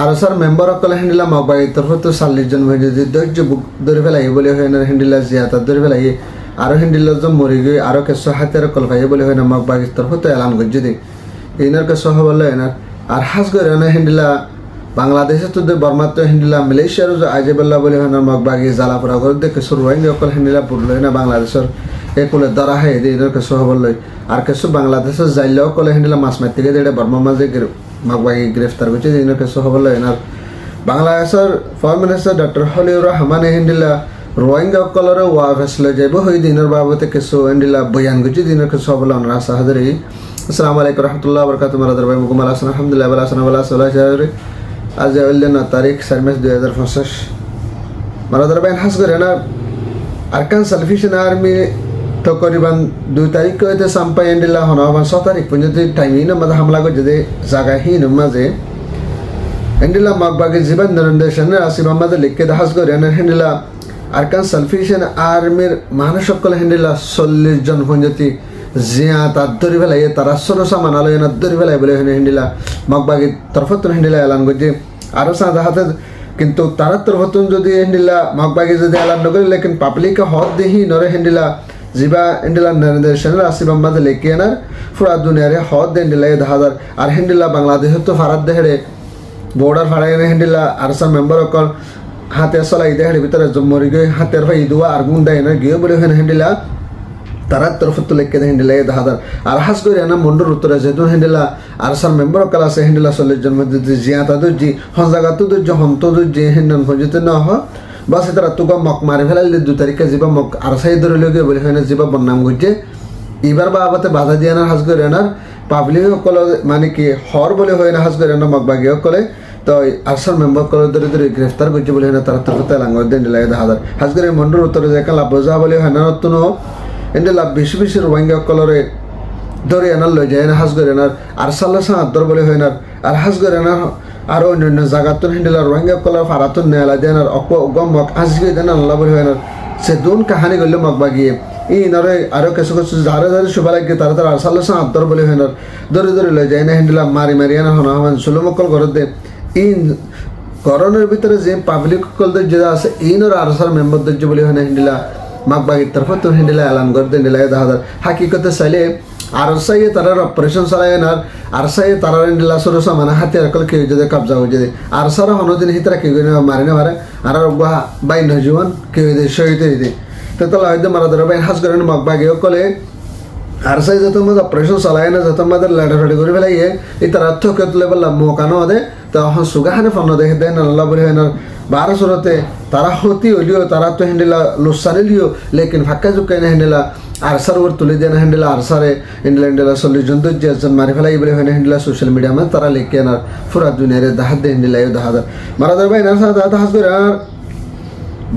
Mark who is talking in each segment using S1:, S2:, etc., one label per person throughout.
S1: আর sir member অকলে হেন্ডিলা মগবাগি তরফ তো 40 জন হয়ে যদি ধৈর্য ধরে ফেলাই বলে হয় না হেন্ডিলা জিয়াতা ধরে ফেলাই আরো হেন্ডিলা জন মরি গই আরো কিছু হাতের কল ভাই বলে হয় না মগবাগি তরফ তো এলান গজ্জি দি ইনার কে সহ বলে না আর হাস করে না হেন্ডিলা বাংলাদেশে তো বর্মা তো হেন্ডিলা মালয়েশিয়ার আজে বল্লা বলে হয় না মগবাগি জ্বালাপুরা করে দেখে শুরু হয় অকল হেন্ডিলা পড়লো না বাংলাদেশের একুলে ধরা হয় ইনার কে সহ বললো আর কিছু বাংলাদেশের যাইলেও কলে হেন্ডিলা মাছ মারতে গিয়ে এটা বর্মা মাঝে মগবাগি গ্রেফতার করছে ইনার কে সহ বললো এনার বাংলাদেশের foreign minister doctor Haliur Rahman হেন্ডিলা রোহিঙ্গা কলরে ওয়া ফেসলে যাইব হই দিনের বাবতে কিছু হেন্ডিলা বয়ান করছে দিনের কে সহ বললো ওনারা সাহায্যে আসসালামু আলাইকুম রহমতুল্লাহ বরকাত মারাদার ভাই মুকুমাল হাসান আলহামদুলিল্লাহ ভালো আছেন ভালো আছেন आज ना तारीख 4 मार्च 2050 मारादार भाई हास करे ना अरकान सल्फेशन आर्मी तो करीबन 2 तारीख को इतने संपा एंडिला होना वन 6 तारीख पंजती टाइम ही ना मत हमला को जदे जागा ही न मजे एंडिला मगबागे जीवन नरेंद्र ने आसिबा मत लिख के हास करे ना एंडिला अरकान सल्फेशन आर्मी मानसकल एंडिला 40 जन पंजती जिया तादरी बेला ये तारा सोनो सामान आलो ये नदरी बेला बोले हेंडिला मगबागी तरफतुन हेंडिला एलान गजे आरो सादा हाते किंतु तारा तरफतुन जदि हेंडिला मगबागी जदि एलान नगरे लेकिन पब्लिक का हद देही नरे हेंडिला जिबा हेंडिला नरेंद्र शनर आसिबा मद लेके ना पूरा दुनिया रे हद हेंडिला ये दहादार आर हेंडिला बांग्लादेश तो फारत देहरे बॉर्डर फाड़ाय हेंडिला आरसा मेंबर अकल हाते सलाई देहरे भीतर जमरी गय हातेर भाई दुआ आरगुंडा एना गियो बोले हेंडिला तारा तरफ तो लेके हेंडिला ये दहादार आर हास करे ना मंडर उत्तर जेतुन हेंडिला आरसार मेंबर कला से हेंडिला 40 जन मध्य जिया ता दु जी हन जागा तो जो हन तो जे हेंडन फजते न हो बस इतरा तुगा मक मारे फेलाले 2 तारिख जिबा मक आरसाई धरे लगे बोले हेना जिबा बन्नाम गजे इबार बाबते बाधा दिया ना हास करे ना पब्लिक कल माने कि हर बोले होय ना हास करे ना मक बागी कले तो आरसार मेंबर कल धरे धरे ग्रेफ्तार गजे बोले हेना तारा तरफ लांग हेंडिला ये दहादार हास करे मंडर उत्तर जे कला बजा बोले हेना तुनो एंडिला बेशी रोहिंगा कलरे धरे एनार लै जाए हास करे ना आरसाला सा आदर बोले होय ना आर हास करे ना आरो अन्य जागातुन हेंडिला रोहिंगा कलर फारातुन नेला देनार अक गमक आजगे देना अल्लाह बोले होय ना से दोन कहानी गल्ले मगबागी इ नरे आरो केसो केसो जारे जारे सुबाला के तारा तारा आरसाला सा आदर बोले होय ना धरे धरे लै जाए ना हेंडिला मारी मारी ना हना हन सुलमकल घर दे इन करोनार ভিতরে যে পাবলিক কল দে যে আছে ইনর আরসার মেম্বার দে বলে হয় না হেंडिला मगबागी तरफ तो हेंडिला एलान कर देंडिला दहादार हकीकत साले आरसाई तारा ऑपरेशन सालाय ना आरसाई तारा हेंडिला सरो सामान हाते रकल के जदे कब्जा हो जदे आरसार हनो दिन हितरा के मारे मारे आर बा बाई न जीवन के दे शहीद दे तो तला हयदे मारादार बाई हास करन मगबागी कले आरसाई जतो मज ऑपरेशन सालाय ना जतो मदर लड़ा लड़ी करे बेला ये इतरा थके लेवल मौका न दे तो हम सुगाहने फन दे दे न अल्लाह बोले ना 12 सुरते तारा होती होलियो तारा तो हेंडिला लुसाने लियो लेकिन फाक्का जो कहने हेंडिला आरसार वर तुले देना हेंडिला आरसारे हेंडिला 40 जन तो जन मारे फलाई बोले होने हेंडिला सोशल मीडिया में तारा लेके ना पूरा दुनिया रे दहा दे हेंडिला यो दहा मारादार भाई ना सा दादा हास करे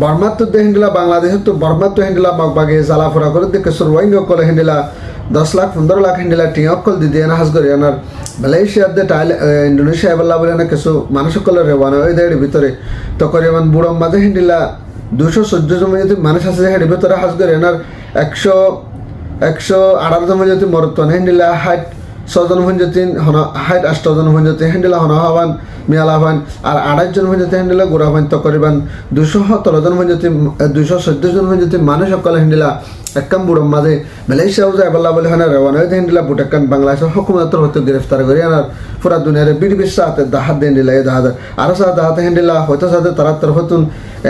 S1: बर्मा तो दे हेंडिला बांग्लादेश तो बर्मा तो हेंडिला मगबागे जाला फुरा करे दे के रोहिंगा कोले हेंडिला 10 लाख 15 लाख हेंडिला टिया कल दी देना हास करे ना মালয়েশিয়া দে ইন্দোনেশিয়া বলা বলে না কিছু মানুষ কলে রেওয়ানা ওই দেড় ভিতরে তো করিবান বুড়ম মাঝে হেন্ডিলা 214 জন যদি মানুষ আছে হেড ভিতরে হাস করে এনার 118 জন যদি মরতন হেন্ডিলা 60 জন হঞ্জতিন হনা 8 জন হঞ্জতি হেন্ডিলা হনা হবান মিয়ালাবান আর 28 জন হঞ্জতি হেন্ডিলা গোরাবান তো করিবান 217 জন হঞ্জতি 214 জন হঞ্জতি মানুষ কলে হেন্ডিলা একম বুড়ম মাঝে মালয়েশিয়া যায় বলা বলে হনা রেওয়ানা ওই হেন্ডিলা বুটাকান বাংলাদেশ হুকুমত হতে গ্রেফতার করে আর পুরা দুনিয়ার বিড়বির সাথে দাহাত হেন্ডিলা এই দাহাত আর সাথে দাহাত হেন্ডিলা হয়তো সাথে তারা তরফতুন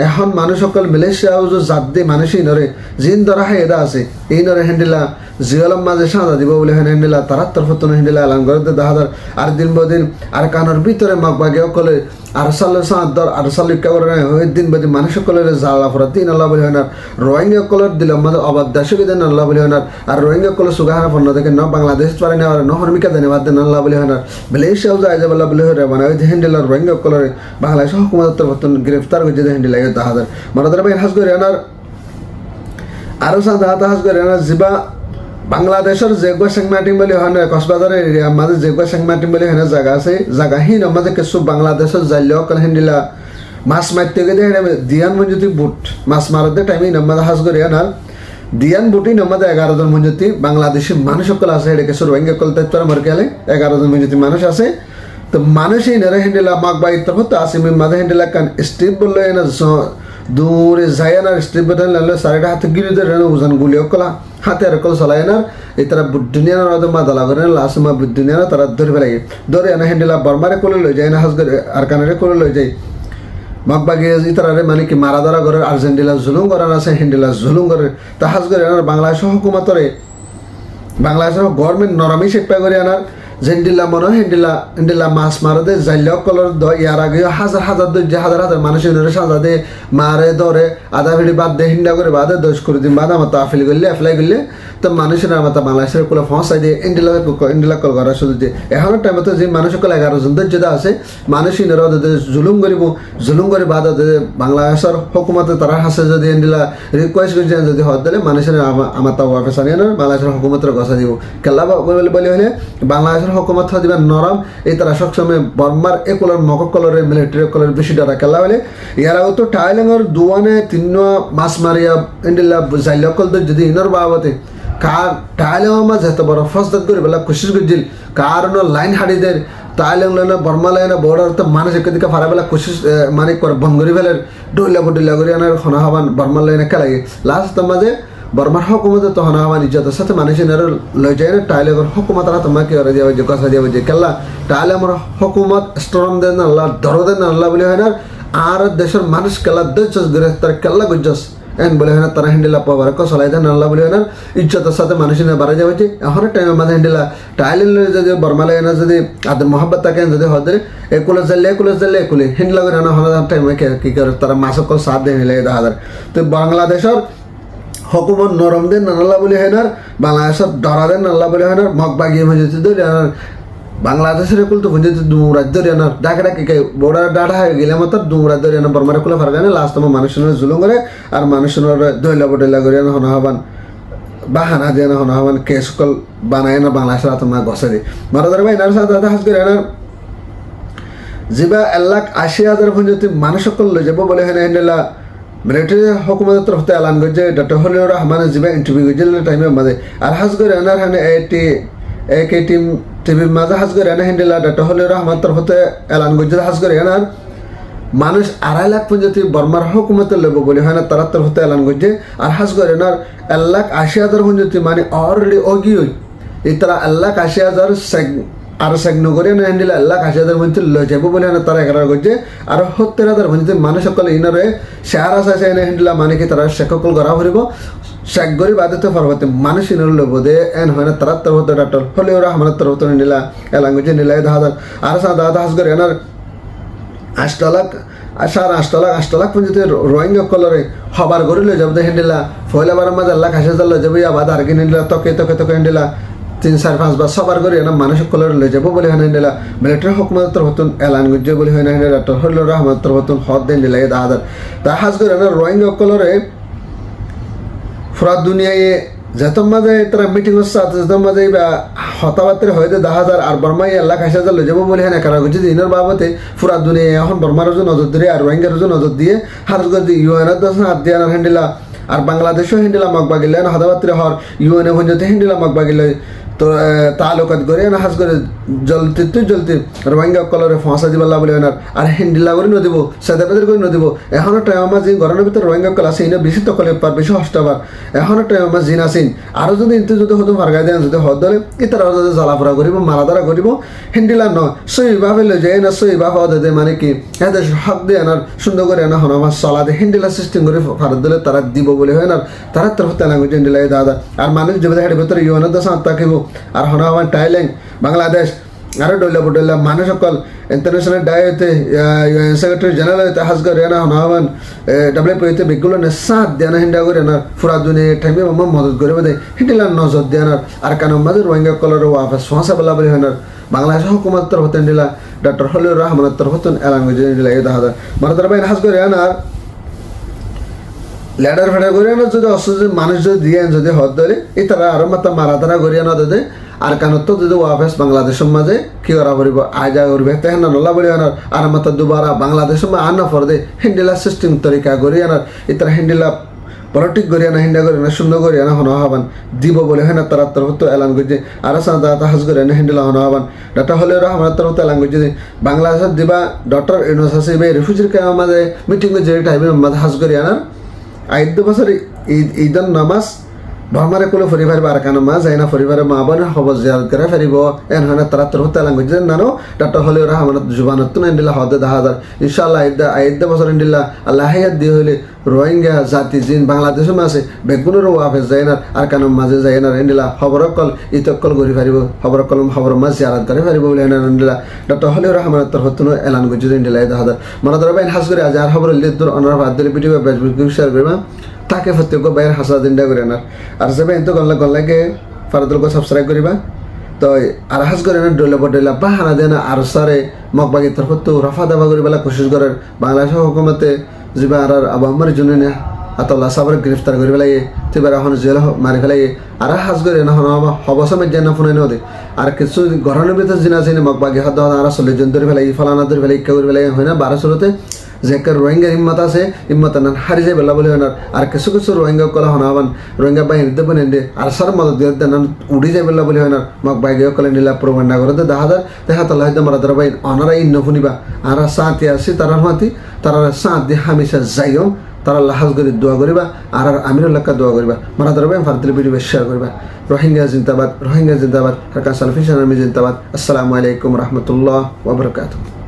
S1: এখন মানুষ সকল মালয়েশিয়া যে জাত দে মানুষই নরে জিন ধরা হয় এদা আছে এই নরে হেন্ডিলা জিয়ালম মাঝে সাদা দিব বলে হেন্ডিলা তারা তরফতুন হেন্ডিলা এলান করে দাহাদার আর দিন বদিন আর কানোর ভিতরে মগবাগে কলে আরসাল সাদর আরসাল কবরে হয় দিন বদিন মানুষ সকলের জালা ফরা দিন আল্লাহ বলে না রোহিঙ্গা কলর দিলাম মাঝে অবাধ্যাসকে দেন আল্লাহ বলে না আর রোহিঙ্গা কল সুগাহানা ফন্ন দেখে ন বাংলাদেশ পারে না আর ন হরমিকা ধন্যবাদ দেন আল্লাহ বলে না মালয়েশিয়া যায় যে বলা বলে রে মানে ওই হেন্ডিলা রোহিঙ্গা কলরে বাংলাদেশ হুকুমত তরফতুন গ্রেফতার করে হেন্ডিলা দাহাদার মারাদার ভাই হাস করে না আরো সাদা হাস করে না জিবা বাংলাদেশের যেগো সেংমাটিং বলে হয় না কক্সবাজার এরিয়া মাঝে যেগো সেংমাটিং বলে হয় না জায়গা আছে জায়গা হি না মাঝে কিছু বাংলাদেশের জাইলেও কল হেন্ডিলা মাছ মারতে গেলে দিয়ান মঞ্জুতি বুট মাছ মারতে টাইমে নামাজে হাস করে না দিয়ান বুটি নামাজে 11 জন মঞ্জুতি বাংলাদেশি মানুষ সকল আছে এটা কিছু রোহিঙ্গা কল তাই তোরা মরকে আলে 11 জন মঞ্জুতি মানুষ আছে তো মানুষই নেরে হেন্ডিলা মাক বাই তরফ তো আসিমি মাঝে হেন্ডিলা কান স্টিপ বললো না দূরে যায় না স্টিপ বটন লালে সাইড হাতে গিরি ধরে উজান গুলিও কলা হাতে আর কল চলাই না এই তারা বুদ্ধিনিয়া না মা দালা করে লাস্ট মা বুদ্ধিনিয়া না তারা ধরে ফেলাই ধরে না হেন্ডিলা বর্মারে কোলে লই যায় না হাজগরে আর কানারে কোলে লই যায় মগবাগি ইতারে মানে কি মারা ধরা করে আর্জেন্টিনা জুলুম করার আছে হেন্ডিলা জুলুম করে তা হাজগরে বাংলাদেশ হুকুমতরে বাংলাদেশের গভর্নমেন্ট নরমি শিক্ষা করে আনার জেন্ডিলা মনে হেন্ডিলা মাছ মারে জাইল কলর ইয়ার আগে হাজার হাজার হাজার মানুষের সাজা দে মারে ধরে আধা ভিড়ি বাদ দে হিন্ডা করে বাদে দোষ করে দিন বাদ আমার তো অ্যাপ্লাই করলে তো মানুষের আমার বাংলাদেশের কোলে ফসাই দিয়ে ইন্ডিলা কল করার শুধু যে এখনো টাইমে তো যে মানুষ সকল 11 জন যেটা আছে মানুষই জুলুম করে বাদ বাংলাদেশের হুকুমতে তারা হাসে যদি ইন্ডিলা রিকোয়েস্ট করছে যদি হত দিলে মানুষের আমার তা ওয়াফেস আনিয়ে বাংলাদেশের হুকুমতের গছা দিব কেলা বলে হলে বাংলাদেশের হুকুমত দিবা নরম এই তারা সবসময় বর্মার এ কলর মক কলরের মিলিটারি কলর বেশি ডরা কেলা বলে ইয়ারা তো টাইলেঙ্গর দুয়ানে তিন মাছ মারিয়া ইন্ডিলা জাইল কল যদি ইনর বাবতে কার টাইলেঙ্গর মাঝে এত বড় ফসদত করে বেলা কোশিশ করছিল কারণ লাইন হাড়িদের টাইলেঙ্গ লাইন বর্মা লাইন বর্ডার তো মানুষ একদিকে ফারা বেলা কোশিশ মানে করে বঙ্গরি ফেলের ডইলা করে আনার খনা হবান বর্মা লাইনে খেলাগে লাস্ট মাঝে বর্মার হুকুমতে তখন আমার ইজ্জতের সাথে মানুষের লই যায় না টাইলেগর হুকুমত তোমাকে দেওয়া যে কথা দেওয়া যে কেলা টাইলে আমার হুকুমত স্ট্রং দেন আল্লাহ ধর দেন আল্লাহ বলে হয় না আর দেশের মানুষ কেলা দেশ গ্রেফতার কেলা গুজস এন বলে হয় না তারা হেন্ডিলা পাওয়ার চলাই দেন আল্লাহ বলে হয় না ইজ্জতের সাথে মানুষের বাড়া যাওয়া যে এখন টাইমের মাঝে হেন্ডিলা টাইলে যদি বর্মা লাগে না যদি আদর মোহাম্মত তাকে যদি হদরে একুলে জানলে একুলে হেন্ডিলা করে না হওয়ার টাইমে কি করে তারা মাসক সাথ দেয় লাগে 10,000 তো বাংলাদেশের হুকুমত নরম দেন আল্লাহ বলে হয় না বাংলাদেশের ডরা দেন আল্লাহ বলে হয় না মগ বাগিয়ে ভেজেছে ধরে বাংলাদেশের কুল তো ভেজেছে দুমরাজ ধরে আনার ডাকে ডাকে বড় ডাটা হয়ে গেলে মতো দুমরাজ ধরে আনা বর্মারে কুলে ফারগা না লাস্ট তোমার মানুষের জুলুম করে আর মানুষের দইলা বডইলা করে হনা হবান বাহানা দিয়ে না হনা হবান কেস কল বানায় না বাংলাদেশের তোমার গছে দিয়ে মারাদার ভাই নার সাথে হাজ করে আনার যেবা 1,80,000 ভেজেতে মানুষ সকল লই যাব বলে হয় না হেন্ডেলা মিলিটারি হুকুমতের তরফ থেকে এলান করছে ডক্টর হলিউর রহমানের যিবা ইন্টারভিউ করছিল টাইমের মাঝে আর হাজ করে আনার হানে এই টিম টিভির মাঝে হাজ করে আনা হেন্ডিলা ডক্টর হলিউর রহমান তরফ থেকে এলান করছে হাজ করে আনার মানুষ 2.5 লাখ পর্যন্ত বর্মার হুকুমতের লেব বলে হয় না তারা তরফ থেকে এলান করছে আর হাজ করে আনার 1,80,000 পর্যন্ত মানে অলরেডি অগিয়ে এই তারা 1,80,000 আর সেগ্ন করে না হেন্ডিলা 1,80,000 মধ্যে লই যাব বলে না তারা এগার করছে আর 70,000 মধ্যে মানুষ সকল ইনারে শেয়ার আছে এনে হেন্ডিলা মানে কি তারা শেকল করা হরিব শেক গরি বাদতে পারবতে মানুষ ইনর লব দে এন হয় না তারা তরফ ডক্টর হলিউর রহমানের তরফ হেন্ডিলা এলান করছে নিলাই 10,000 আর সাদা হাস করে এনার 8 লাখ 8 লাখ পর্যন্ত রোহিঙ্গা কলরে হবার করে লই যাব দে হেন্ডিলা ফয়লা বারের মাঝে 1,80,000 লই যাব আবার আর কি হেন্ডিলা তোকে হেন্ডিলা 3-4-5 বার সবার করে না মানুষ কলর লই যাব বলে হয় না মিলিটারি হুকুমতের তরফ এলান করছে বলে হয় না ডক্টর হলিউর রহমানের তরফ হদ দেন দিলাই 10,000 তা হাজ করে না রোহিঙ্গা কলরে পুরা দুনিয়ায় যত মাঝে তারা মিটিং হচ্ছে যত মাঝে হতাবাতের হয়তো 10,000 আর বর্মাই 1,80,000 লই যাব বলে হয় না কারণ করছে দিনের বাবতে পুরা দুনিয়ায় এখন বর্মার নজর দিয়ে আর রোহিঙ্গার নজর দিয়ে হাজ করে ইউএনের হাত দিয়ে আনার হেন্ডিলা আর বাংলাদেশও হেন্ডিলা মগবাগিলে না হতাবাতের হর ইউএনএ পর্যন্ত হেন্ডিলা মগবাগিলে তো তালুকাত করে না হাজ করে জলতে রোহিঙ্গা কলরে ফাঁসা দিবাল্লা বলে না আর হিন্দিলা করে নদীব সাদাবাদের করে নদীব এখনো টাইম আমার যে গরমের ভিতরে রোহিঙ্গা কল আছে ইনে বেশি তকলে পার বেশি হস্তাবার এখনো টাইম আমার জিন আসেন আরও যদি ইনতে যদি হতো ফারগাই দেন যদি হদ দলে ইতারা যদি জ্বালাপোড়া করিব মারাদারা করিব হিন্দিলা ন সইভাবে লই যায় না সইভাবে হদে মানে কি এদের হক দিয়ে আনার সুন্দর করে আনা হন আমার চলাতে হিন্দিলা সিস্টেম করে ফারত দিলে তারা দিব বলে হয় না তারা তরফ তেনা করছে হিন্দিলাই দাদা আর মানুষ যে হেঁটে ভিতরে ইউএনএর দশ থাকিব আর হন আমার টাইলেন বাংলাদেশ আরো ডইলা মানুষ সকল ইন্টারন্যাশনাল ডায়েতে সেক্রেটারি জেনারেল হইতে হাজ করে না হন আমার WPO হইতে বেগুলো না সাথ দেনা হিন্ডা করে না পুরা দুনিয়া টাইমে মামা মদত করে দেয় হিন্দিলা নজর দেনার আর কারণ মাঝে রোহিঙ্গা কলর ওয়াফাস ফাঁসা বলা বলে হয় না বাংলাদেশ হুকুমত তরফ দিলা ডক্টর হলিউর রহমানের তরফ এলান করে দিলা এই 10,000 মারাদার ভাই হাজ করে না লেডার ফেডার করিয়া না যদি অসুস্থ মানুষ যদি দিয়ে যদি হদ ধরে এই তারা আরো মাত্রা মারাধারা করিয়া না দেয় আর কানত যদি ওয়াফেস বাংলাদেশের মাঝে কি করা পড়ব আজা করবে তেহেন নলা বলি আনার আর মাত্রা দুবারা বাংলাদেশের মা আনা ফর দে হিন্দিলা সিস্টেম তরিকা করি আনার এই তারা হিন্দিলা পলিটিক করিয়া না হিন্দা করিয়া না শূন্য করিয়া না হনা হবান দিব বলে হয় না তারা তরফ এলান করছে আর সাদা হাজ করিয়া না হিন্দিলা হনা হবান ডাটা হলে রহমানের তরফ এলান করছে বাংলাদেশের দিবা ডক্টর ইউনুস হাসিবে রিফিউজির মাঝে মিটিং যে টাইমে মাঝে হাজ করিয়া না 8 বছর ঈদন নামাজ ধর্মারে কোলে পরিবার আর কানো মা যায় না পরিবারের মা বোন হব জিয়ারত করে ফেরিব এন হয় না তারা তরফ এলান করছে নানো ডাটা হলে রহমানের জুবানত না হিন্দিলা হদে 10,000 ইনশাআল্লাহ 8 বছর হিন্দিলা আল্লাহ হায়াত দিয়ে হইলে রোহিঙ্গা জাতি জিন বাংলাদেশের মাঝে বেগুনের ওয়াফেজ যায় না আর কানো মাঝে যায় না হিন্দিলা খবরকল ইতকল করি পারিব খবরকল খবর মাঝ জিয়ারত করে পারিব বলে হিন্দিলা ডাটা হলে রহমানের তরফ এলান করছে হিন্দিলা 10,000 মানে ধরো বাইন হাজ করে আজ আর খবর লিদুর অনার বাদ দিলে ভিডিও ফেসবুক শেয়ার করবা তাকে প্রত্যেক বাইরের হাসা দিনটা করে না আর সবাই তো গল্লাকে ফারদুলকে সাবস্ক্রাইব করিবা তো আর হাস করে না ডইলা বা হানা দেনা আর সারে মকবাগি তরফ তো রফা দাবা করিবেলা কোশিশ করার বাংলাদেশ হুকুমতে যিবা আর আবামার জন্য না আতল্লা সাবর গ্রেফতার করি পেলাই তিবার এখন জেল মারি পেলাই আর হাজ করে না হবসমে যেন ফোনে নদে আর কিছু ঘরের ভিতরে জিনা চিনি মকবাগি হাত আর 40 জন ধরে পেলাই ফলানা ধরে পেলাই ইকা করে পেলাই হয় না 12 যে রোহিঙ্গার হিম্মত আছে হিম্মত না হারি যাই বেলা বলে আর কিছু রোহিঙ্গা কলা হনাবান রোহিঙ্গা বাহিনী দেবেন আর সার মদত দিয়ে দেন উড়ি যাই বেলা বলে হয় না মক বাইকে কলে নিলা প্রমাণা করে 10,000 দেখা তাহলে হয়তো মারা ধরা বাইন অনারা ইন্ন শুনিবা আর সাঁতি আসি তারা হাতি তারা সাঁত দিয়ে হামেশা যাইও তারা লাহাজ করে দোয়া করিবা আর আমিরুল্লাহকে দোয়া করিবা মারা ধরা বাইন ফারদিল ভিডিও শেয়ার করিবা রোহিঙ্গা জিন্দাবাদ হারকাত সালাফি জানামি জিন্দাবাদ আসসালামু আলাইকুম রহমতুল্লাহ ওয়া বারাকাতুহু।